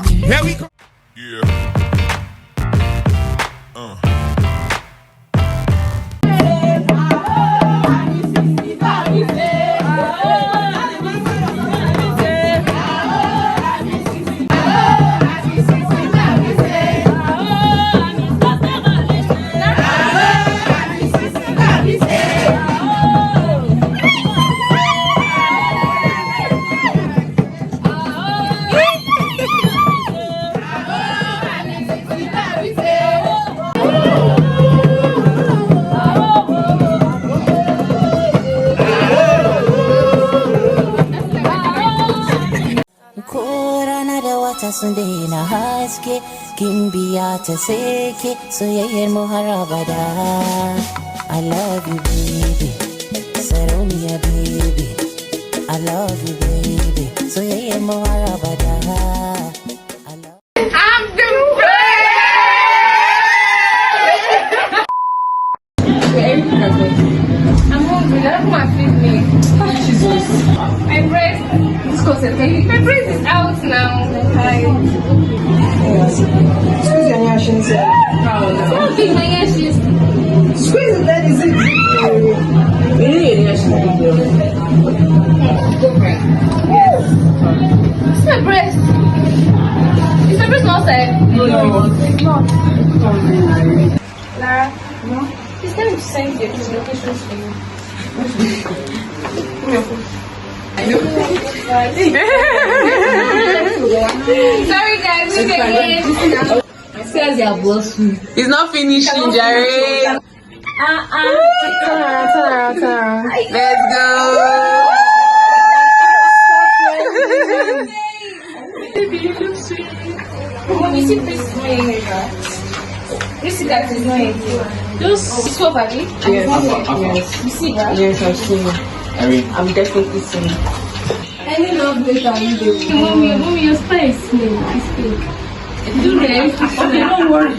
Here we go. Yeah. Sunday na haske kin biya ta seke soyayyar mu har abada. I love you baby, Sarauniya baby. I love you baby, soyayyar mu har abada. I'm the I'm hungry. I don't want to feed me. Jesus. My breast. My breast is out now. Hi. Squeeze your ashes. Squeeze my ashes. Squeeze that is it. Really, Yes. It's my breast. Is my breast not outside? No, it's not. Lara, no. It's time to send the locations for you. I know. Sorry guys, we can It's not finishing, Jerry. Turn around. Let's go. Baby, you look sweet. Mom, you see this is not in here. This cigarette is not in here. Just swap at it. Yes. You see that? Yes, I've seen it. I'm definitely seeing it. Any love later you do. Mommy, your spice is pink. Do that. Okay, don't worry.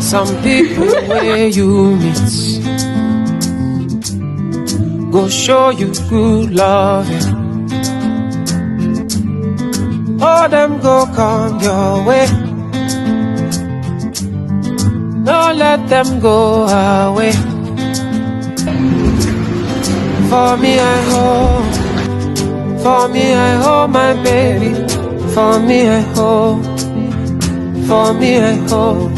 Some people where you meet go show you good loving. All them go come your way. Don't let them go away. For me I hold my baby. For me I hold. For me I hold.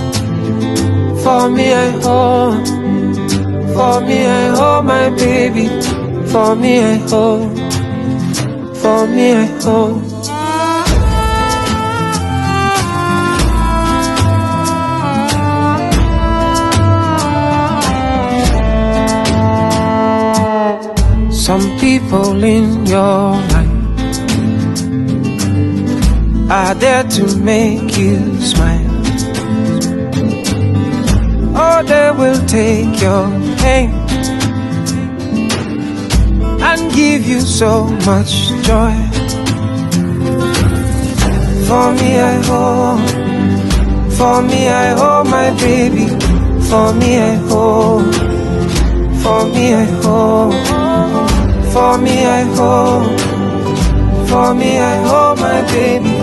For me I hold. For me I hold my baby. For me I hold. For me I hold. Some people in your life are there to make you smile. Or they will take your pain and give you so much joy. For me I hold. For me I hold my baby. For me I hold. For me I hold. For me I hold. For me I hold my baby.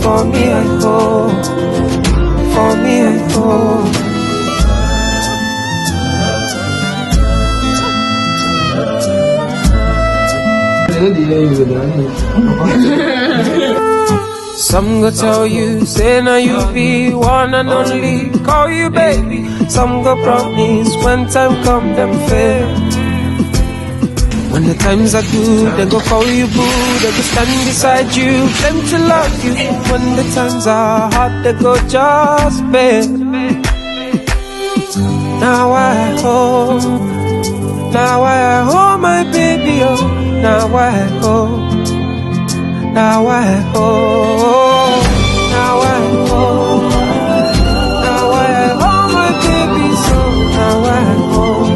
For me I hold. For me I hold. Some go tell you, say now you be one and only, call you baby. Some go promise when time come them fail. When the times are good, they go call you boo. They go stand beside you, claim to love you. When the times are hard, they go just bail. Now I hold my baby, oh. Now I hold. Now I hold. Now I hold. Now I hold my baby, so now I hold.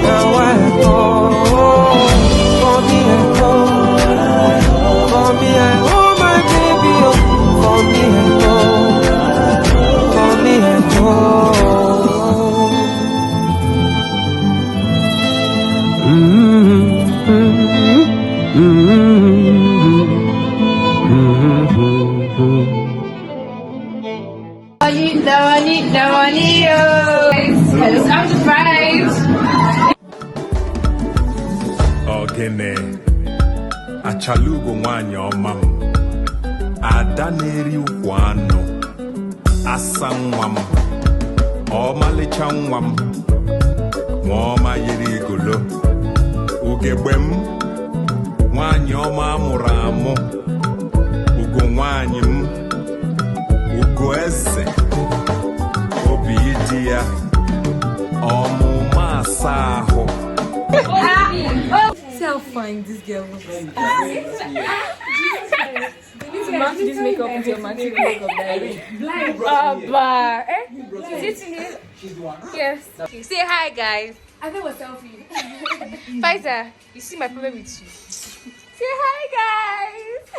Now I hold. For me I hold. For me I hold my baby, oh. For me I hold. For me I'm surprised. Ogene achalugo nwanyị ọma m ada na-eri ukwu anụ asa nwa m ọmalịcha nwa m nwa ọma yiri igolo ugegbe m nwanyị ọma amụrụ amụ ugo nwanyị m ugo eze obi dị ya ọmụma asa ahụ. See how fine this girl looks. You need to match this makeup with your matching makeup, darling. Abba. Is it here? Yes. Say hi, guys. I think we're selfie. Pfizer, you see my problem with you. Say hi, guys.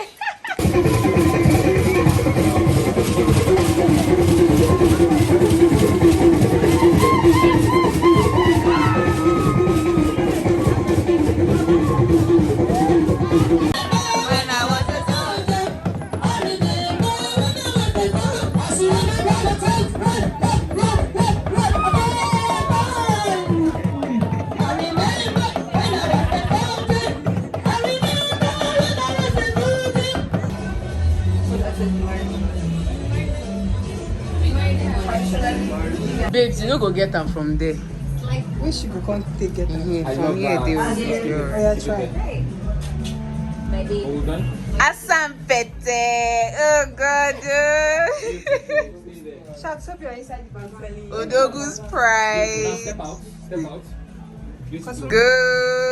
Babes, you no go get them from there. Where she go come take it? From here, they will. Oh yeah, try. Asampete. Oh God. Shut up, you're inside the bag. Odogu's pride. Step out. Good.